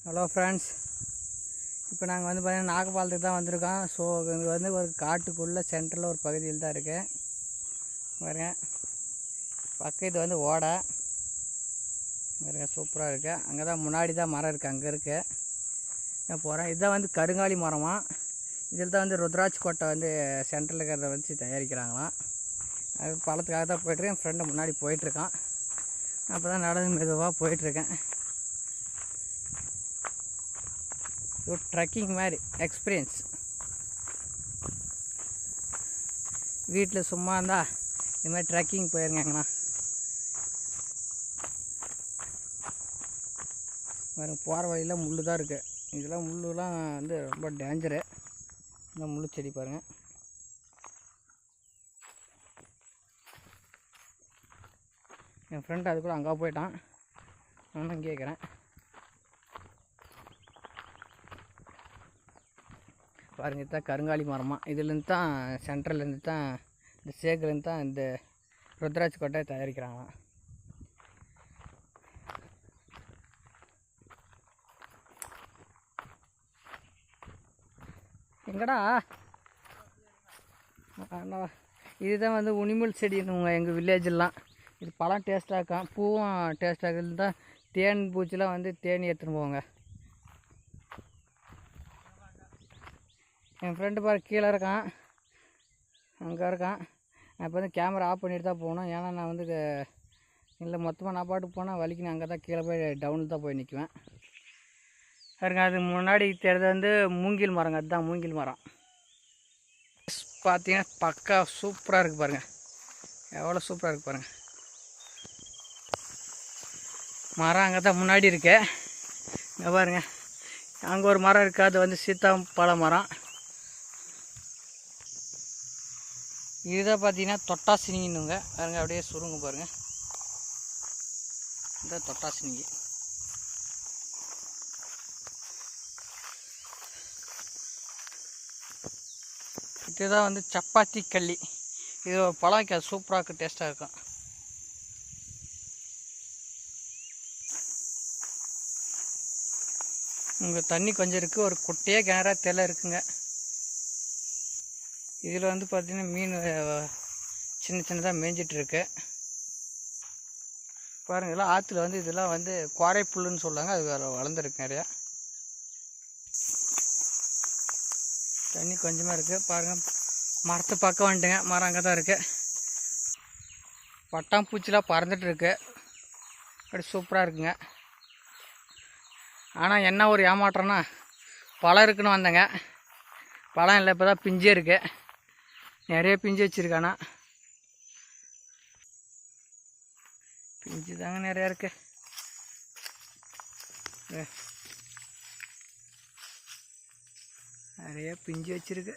Hello friends, இப்போ நாங்கள் வந்து பார்த்தீங்கன்னா நாகப்பாலத்துக்கு தான் வந்திருக்கோம். ஸோ இது வந்து ஒரு காட்டுக்குள்ளே சென்டரில் ஒரு பகுதியில் தான் இருக்குது பாருங்க. பக்கம் இது வந்து ஓடை பாருங்க, சூப்பராக இருக்குது. அங்கே தான் முன்னாடி தான் மரம் இருக்குது, அங்கே இருக்குது. நான் போகிறேன். இதுதான் வந்து கருங்காலி மரமாக. இதில் தான் வந்து ருத்ராட்சி கொட்டை வந்து சென்டரில் இருக்கிறத வச்சு தயாரிக்கிறாங்களாம். அது பழத்துக்காக தான் போய்ட்டுருக்கேன். என் ஃப்ரெண்டு முன்னாடி போயிட்டுருக்கான். அப்போ தான் நடந்து மெதுவாக போயிட்டுருக்கேன். ஒரு ட்ரெக்கிங் மாதிரி எக்ஸ்பீரியன்ஸ். வீட்டில் சும்மா இருந்தால் இது மாதிரி ட்ரெக்கிங் போயிருங்கண்ணா. வேறு போகிற வழியில் முள் தான் இருக்குது. இதெல்லாம் முள்ளுலாம் வந்து ரொம்ப டேஞ்சரு. இந்த முள் செடி பாருங்கள். என் ஃப்ரெண்டு அது கூட அங்கே போயிட்டான். நானும் இங்கே கேட்குறேன். பாருங்கள், இதுதான் கருங்காலி மரமாக. இதுலேருந்து தான் சென்ட்ரல்லேருந்து தான் இந்த சேக்குலேருந்து தான் இந்த ருத்ராட்சி கொட்டையை தயாரிக்கிறாங்களாம். எங்கடா இதுதான் வந்து உனிமல் செடின்னுங்க எங்கள் வில்லேஜெல்லாம். இது பழம் டேஸ்ட்டாக இருக்கும், பூவும் டேஸ்ட்டாக இருக்குது. தான் தேன் பூச்சிலாம் வந்து தேனி எடுத்துன்னு போவாங்க. என் ஃப்ரெண்டு பாரு கீழே இருக்கான், அங்கே இருக்கான். நான் இப்போ வந்து கேமரா ஆஃப் பண்ணிட்டு தான் போகணும். ஏன்னா நான் வந்து இல்லை மொத்தமாக நான் பாட்டுக்கு போனால் வலிக்கு நான் அங்கே தான் கீழே போய் டவுனில் தான் போய் நிற்குவேன். பாருங்க, அது முன்னாடி தெரிஞ்சது வந்து மூங்கில் மரங்க. அதுதான் மூங்கில் மரம். பார்த்தீங்கன்னா பக்கா சூப்பராக இருக்குது பாருங்கள். எவ்வளோ சூப்பராக இருக்குது பாருங்கள். மரம் அங்கே தான் முன்னாடி இருக்கு. இங்கே பாருங்கள், அங்கே ஒரு மரம் இருக்குது. அது வந்து சீத்தாப்பழ மரம். இதுதான் பார்த்தீங்கன்னா தொட்டாசினிங்கன்னுங்க. பாருங்க, அப்படியே சுருங்க பாருங்கள். இந்த தொட்டாசினிங்கி இதுதான் வந்து சப்பாத்தி கள்ளி. இது ஒரு பழம் வைக்காது, சூப்பராக இருக்குது, டேஸ்ட்டாக இருக்கும். இங்கே தண்ணி கொஞ்சம் இருக்குது. ஒரு குட்டையே கிணறா தெலை இருக்குங்க. இதில் வந்து பார்த்திங்கன்னா மீன் சின்ன சின்னதாக மேய்ஞ்சிட்ருக்கு பாருங்கள். ஆற்றுல வந்து இதெல்லாம் வந்து கோரை புல்லுன்னு சொல்லுவாங்க. அது வேறு வளர்ந்துருக்கு நிறையா. தண்ணி கொஞ்சமாக இருக்குது பாருங்கள். மரத்தை பக்கம் வந்துட்டுங்க. மரம் அங்கே தான் இருக்குது. பட்டாம்பூச்சிலாம் பறந்துட்டுருக்கு. அப்படி சூப்பராக இருக்குங்க. ஆனால் என்ன ஒரு ஏமாற்றம்னா, பழம் இருக்குன்னு வந்தேங்க. பழம் இல்லை, இப்போ தான் பிஞ்சே இருக்குது. நிறைய பிஞ்சு வச்சுருக்கானா. பிஞ்சு தாங்க நிறையா இருக்கு. நிறைய பிஞ்சு வச்சுருக்கு.